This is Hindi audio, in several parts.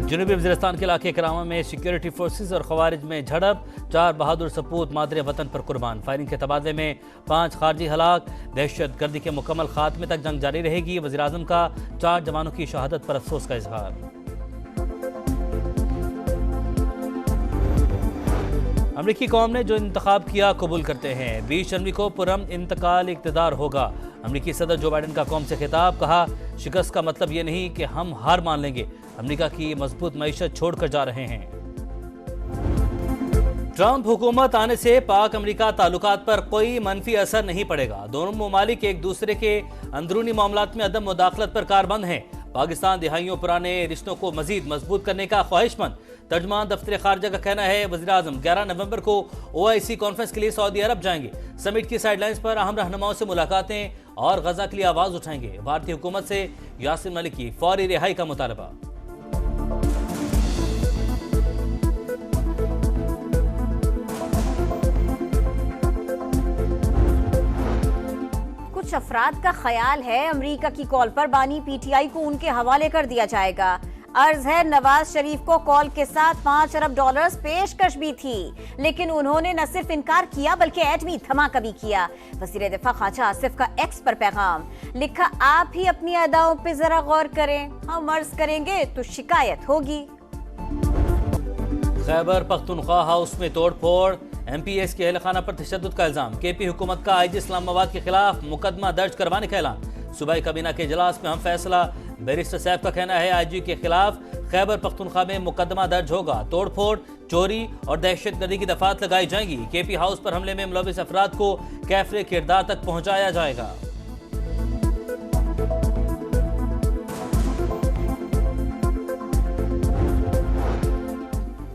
जनूबी वज़ीरिस्तान के इलाके करामा में सिक्योरिटी फोर्सेस और खवारिज में झड़प, 4 बहादुर सपूत मादरे वतन पर कुर्बान। फायरिंग के तबादले में 5 खारजी हलाक। दहशत गर्दी के मुकम्मल खात्मे तक जंग जारी रहेगी। वज़ीर आज़म का 4 जवानों की शहादत पर अफसोस का इजहार। अमरीकी कौम ने जो इंतखाब किया कबूल करते हैं। 20 जनवरी को पुरअमन इंतकाल इक़्तिदार होगा। अमरीकी सदर जो बाइडन का कौम से खिताब। कहा, शिकस्त का मतलब ये नहीं कि हम हार मान लेंगे। अमरीका की मजबूत मईशत छोड़कर जा रहे हैं। ट्रंप हुकूमत आने से पाक अमरीका ताल्लुकात पर कोई मनफी असर नहीं पड़ेगा। दोनों ममालिक एक दूसरे के अंदरूनी मामलात में अदम मुदाखलत पर कारबंद हैं। पाकिस्तान दिहाइयों पुराने रिश्तों को मजीद मजबूत करने का ख्वाहिशमंद। तर्जमान दफ्तर खारजा का कहना है, वज़ीर आज़म 11 नवंबर को OIC कॉन्फ्रेंस के लिए सऊदी अरब जाएंगे। समिट की साइडलाइंस पर अहम रहनुमाओं से मुलाकातें और गजा के लिए आवाज उठाएंगे। भारतीय हुकूमत से यासिन मलिक की फौरी रिहाई का मुतालबा। कुछ अफराद का ख्याल है अमेरिका की कॉल पर बानी PTI को उनके हवाले कर दिया जाएगा। अर्ज है, नवाज शरीफ को कॉल के साथ $5 अरब पेशकश भी थी, लेकिन उन्होंने न सिर्फ इनकार किया बल्कि एटमी धमाका भी किया। वज़ीर दिफा ख्वाजा आसिफ का एक्स पर पैगाम लिखा, आप ही अपनी अदाओं पे जरा गौर करें, हम अर्ज करेंगे तो शिकायत होगी। खैबर पख्तूनख्वा हाउस में तोड़ फोड़, MPS के अहलखाना पर तशद्दुद का इल्जाम। KP हुकूमत का IG इस्लामाबाद के खिलाफ मुकदमा दर्ज करवाने का ऐलान। सूबाई काबीना के इजलास में हम फैसला। बैरिस्टर साहब का कहना है, IG के खिलाफ खैबर पख्तूनख्वा में मुकदमा दर्ज होगा। तोड़ फोड़, चोरी और दहशत गर्दी की दफात लगाई जाएंगी। KP हाउस पर हमले में मुलविस अफराद को कैफरे किरदार तक पहुंचाया जाएगा।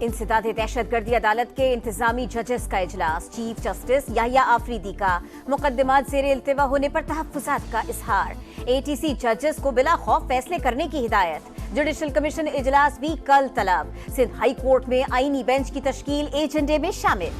इंसदाद दहशतगर्दी अदालत के इंतजामी जजेस का इजलास। चीफ जस्टिस याहिया आफरीदी का मुकदमात ज़ेर इल्तिवा होने पर तहफ्फुज़ात का इजहार। ATC जजेस को बिला खौफ फैसले करने की हिदायत। जुडिशल कमीशन इजलास भी कल तलब। सिंध हाई कोर्ट में आईनी बेंच की तश्कील एजेंडे में शामिल।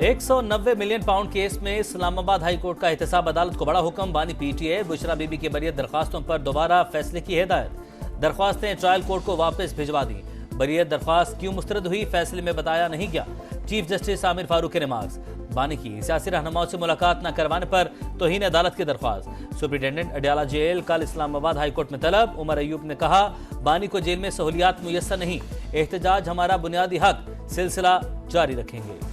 190 मिलियन पाउंड केस में इस्लामाबाद हाई कोर्ट का एहतसाब। अदालत को बड़ा हुक्म। बानी PTA बुशरा बीबी के बरियत दरख्वास्तों पर दोबारा फैसले की हिदायत। दरख्वास्तें ट्रायल कोर्ट को वापस भिजवा दी। बरियत दरख्वास्त क्यों मुस्तरद हुई, फैसले में बताया नहीं गया। चीफ जस्टिस आमिर फारूक के रिमार्क्स। बानी की सियासी रहनुमाओं से मुलाकात न करवाने पर तौहीन अदालत की दरख्वास्त। सुप्रिंटेंडेंट अडियाला जेल कल इस्लामाबाद हाई कोर्ट में तलब। उमर अयूब ने कहा, बानी को जेल में सहूलियात मुयस्सर नहीं, एहतजाज हमारा बुनियादी हक, सिलसिला जारी रखेंगे।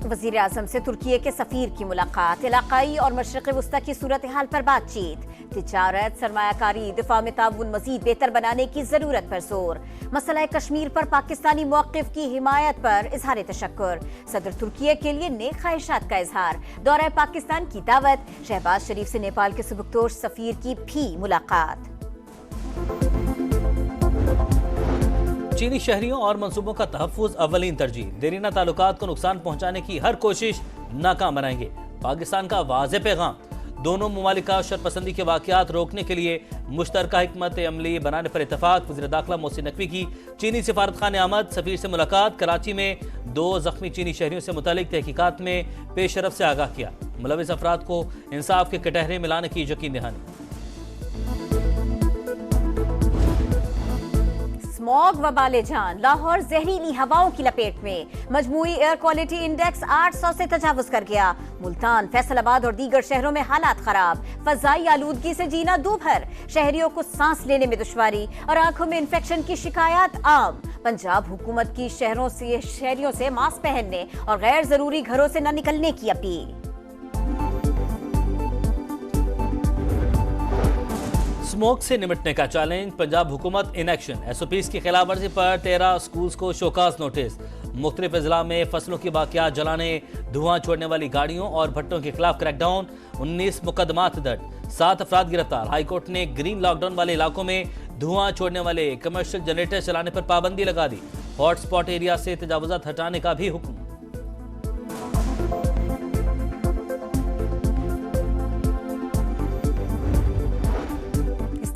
वज़ीर आज़म से तुर्की के सफ़ीर की मुलाकात। इलाकाई और मशरिक़ वस्ता की सूरत हाल पर बातचीत। तिजारत, सरमायाकारी, दिफा में ताउन मज़ीद बेहतर बनाने की ज़रूरत पर जोर। मसला कश्मीर पर पाकिस्तानी मौक़िफ़ की हिमायत पर इजहार तशक्कुर। सदर तुर्की के लिए नेक ख्वाहिशात का इजहार। दौरा पाकिस्तान की दावत। शहबाज शरीफ से नेपाल के सुबकदोश सफ़ीर की भी मुलाकात। चीनी शहरियों और मंसूबों का तहफ़्फ़ुज़ अव्वलीन तरजीह। देरीना ताल्लुकात को नुकसान पहुंचाने की हर कोशिश नाकाम बनाएंगे। पाकिस्तान का वाज़ेह पैगाम। दोनों ममालिक का शरपसंदी के वाक़यात रोकने के लिए मुश्तरका हिकमत अमली बनाने पर इत्तफाक। वज़ीर दाखिला मोहसिन नकवी की चीनी सिफारत खाने आमद। सफ़ीर से मुलाकात। कराची में 2 ज़ख्मी चीनी शहरियों से मुतालिक तहकीकात में पेशरफ से आगाह किया। मुलविस अफराद को इंसाफ के कटहरे में लाने की यकीन दहानी। स्मॉग वबाले जान। लाहौर जहरीली हवाओं की लपेट में। मजमूई एयर क्वालिटी इंडेक्स 800 से तजावुज कर गया। मुल्तान, फैसलाबाद और दीगर शहरों में हालात खराब। फजाई आलूदगी से जीना दूभर। शहरियों को सांस लेने में दुश्वारी और आंखों में इंफेक्शन की शिकायत आम। पंजाब हुकूमत की शहरियों से मास्क पहनने और गैर जरूरी घरों से न निकलने की अपील। स्मोक से निपटने का चैलेंज। पंजाब हुकूमत इन एक्शन। SOPs की खिलाफ वर्जी पर 13 स्कूल्स को शोकाज नोटिस। मुख्तलिफ अजला में फसलों की बाकियात जलाने, धुआं छोड़ने वाली गाड़ियों और भट्टों के खिलाफ क्रैकडाउन। 19 मुकदमात दर्ज, 7 अफराद गिरफ्तार। हाईकोर्ट ने ग्रीन लॉकडाउन वाले इलाकों में धुआं छोड़ने वाले कमर्शियल जनरेटर चलाने पर पाबंदी लगा दी। हॉटस्पॉट एरिया से तजावुजात हटाने का भी हुक्म।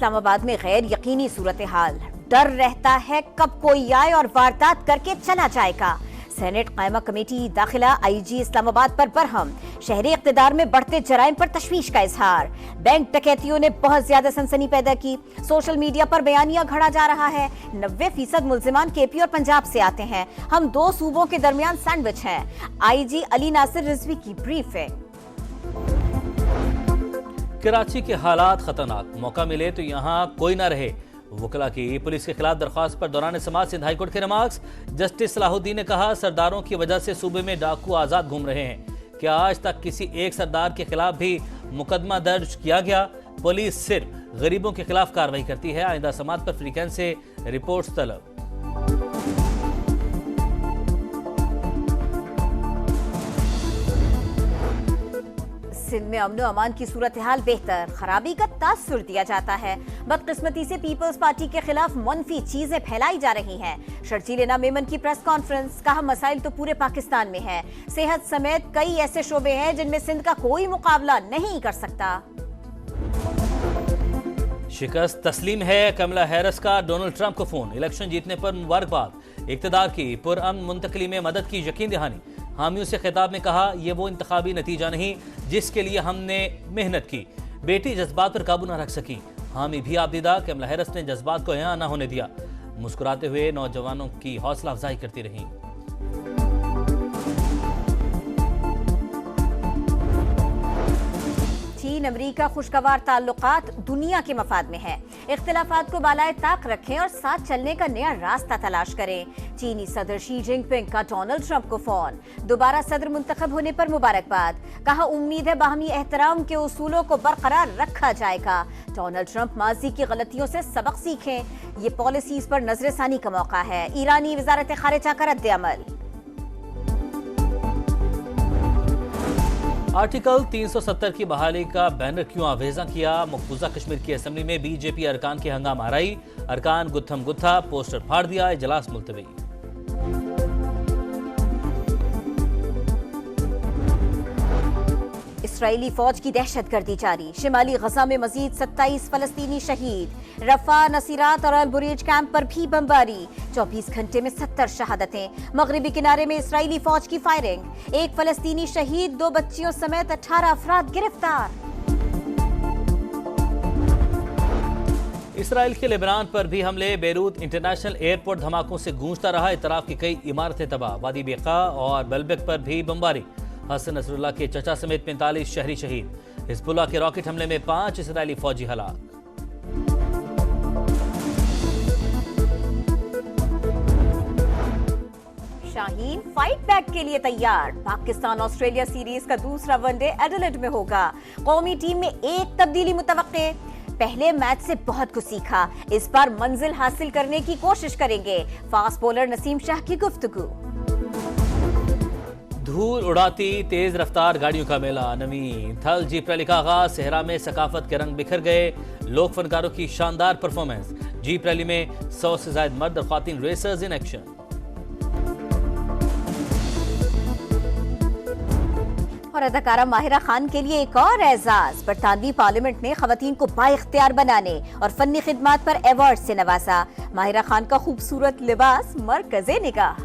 इस्लामाबाद में गैर यकीनी सूरत हाल। डर रहता है कब कोई आए और वारदात करके चला जाएगा। सेनेट कायमा कमेटी दाखिला आईजी इस्लामाबाद पर बरहम, शहरी इक़्तिदार में बढ़ते जराइम पर तशवीश का इजहार। बैंक डकैतियों ने बहुत ज्यादा सनसनी पैदा की, सोशल मीडिया पर बयानिया घड़ा जा रहा है। 90% मुल्जिमान केपी और पंजाब से आते हैं, हम दो सूबों के दरमियान सैंडविच हैं। आईजी अली नासिर रिजवी की ब्रीफिंग। कराची के हालात खतरनाक, मौका मिले तो यहाँ कोई ना रहे। वकला की पुलिस के खिलाफ दरख्वास्त पर दौरान समाज सिंध हाईकोर्ट के रिमार्क्स। जस्टिस सलाहुद्दीन ने कहा, सरदारों की वजह से सूबे में डाकू आजाद घूम रहे हैं। क्या आज तक किसी एक सरदार के खिलाफ भी मुकदमा दर्ज किया गया? पुलिस सिर्फ गरीबों के खिलाफ कार्रवाई करती है। आइंदा समात पर फ्रीक्वेंस से रिपोर्ट्स तलब। सिंध में अमन अमान की सूरत हाल बेहतर, खराबी का तासुर दिया जाता है। बदकिस्मती से पीपल्स पार्टी के खिलाफ मनफी चीजें फैलाई जा रही हैं। शर्जील इनाम मेमन की प्रेस कॉन्फ्रेंस, कहा मसाइल तो पूरे पाकिस्तान में है। सेहत समेत कई ऐसे शोबे हैं जिनमें सिंध का कोई मुकाबला नहीं कर सकता। शिकस्त तस्लीम है, कमला हैरिस का डोनाल्ड ट्रंप को फोन, इलेक्शन जीतने पर मुबारकबाद। इक़्तिदार की पुरअमन मुंतकली में मदद की यकीन दहानी। हामियों से खिताब में कहा, यह वो इंतखाबी नतीजा नहीं जिसके लिए हमने मेहनत की। बेटी जज्बात पर काबू न रख सकी, हामी भी आबदीदा। कमला हैरिस ने जज्बात को यहाँ न होने दिया, मुस्कुराते हुए नौजवानों की हौसला अफजाई करती रही। चीन अमरीका खुशगवार ताल्लुकात दुनिया के मफाद में है। इख्तिलाफात को बालाए ताक रखें और साथ चलने का नया रास्ता तलाश करें। चीनी सदर शी जिनपिंग का डोनाल्ड ट्रंप को फोन, दोबारा सदर मुंतखब होने पर मुबारकबाद। कहा, उम्मीद है बाहमी एहतराम के उसूलों को बरकरार रखा जाएगा। डोनाल्ड ट्रंप माजी की गलतियों से सबक सीखें, ये पॉलिसीज पर नजरसानी का मौका है। ईरानी वजारत खारिजा का रद्द-ए-अमल। आर्टिकल 370 की बहाली का बैनर क्यों आवेजा किया? मकबूजा कश्मीर की असेंबली में बीजेपी अरकान की हंगामा आराई, अरकान गुत्थम गुत्था, पोस्टर फाड़ दिया, इजलास मुलतवी। इसराइली फौज की दहशतगर्दी जारी, शिमाली गजा में मजीद 27 फलस्तीनी शहीद। रफा, नसीरात और अल बुरेज कैंप पर भी बमबारी, 24 घंटे में 70 शहादतें। मगरिबी किनारे में इसराइली फौज की फायरिंग, एक फलस्तीनी शहीद, 2 बच्चियों समेत 18 अफराद गिरफ्तार। इसराइल के लेबनान पर भी हमले, बेरूत इंटरनेशनल एयरपोर्ट धमाकों से गूंजता रहा, इतराफ की कई इमारतें तबाह। वादी बेका और बेलबेक पर भी बमबारी, हसन नसरुल्लाह के चचा समेत 45 शहरी शहीद। हिजबुल्लाह के रॉकेट हमले में 5 इसराइली फौजी हलाक। शाहीन फाइट बैक के लिए तैयार, पाकिस्तान ऑस्ट्रेलिया सीरीज का दूसरा वनडे एडिलेड में होगा। कौमी टीम में एक तब्दीली मुतवक्के, पहले मैच से बहुत कुछ सीखा, इस बार मंजिल हासिल करने की कोशिश करेंगे। फास्ट बॉलर नसीम शाह की गुफ्तगू। धूल उड़ाती तेज रफ्तार गाड़ियों का मेला, नवीन थल जीप रैली का आगाज, सेहरा में सकाफत के रंग बिखर गए, लोक फनकारों की शानदार परफॉर्मेंस। जीप रैली में 100 से ज्यादा मर्द और खातिन रेसर्स इन एक्शन। और अदाकारा माहिरा खान के लिए एक और एजाज, बरतानवी पार्लियामेंट ने खवातीन को बाइख्तियार बनाने और फन्नी खिदमात पर अवार्ड से नवाजा। माहिरा खान का खूबसूरत लिबास मरकज़े निगाह।